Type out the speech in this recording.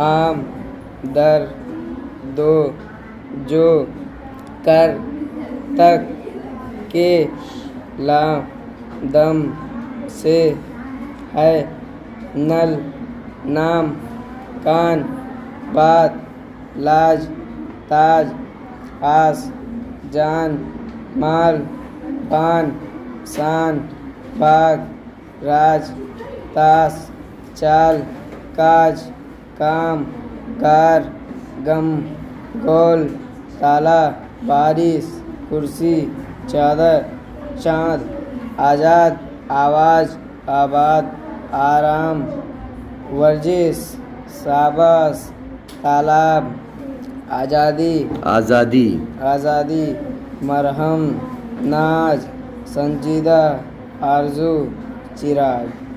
आम, दर, दो, जो, कर, तक, के, ला, दम, से, है, नल, नाम, कान, बात, लाज, ताज, आस, जान, माल, पान, शान, बाग, राज, ताश, चाल, काज, काम, कार, गम, गोल, ताला, बारिश, कुर्सी, चादर, चाँद, आज़ाद, आवाज़, आबाद, आराम, वर्जिश, शाबाश, तालाब, आज़ादी, आज़ादी, आज़ादी, मरहम, नाज, संजीदा, आरजू, चिराग।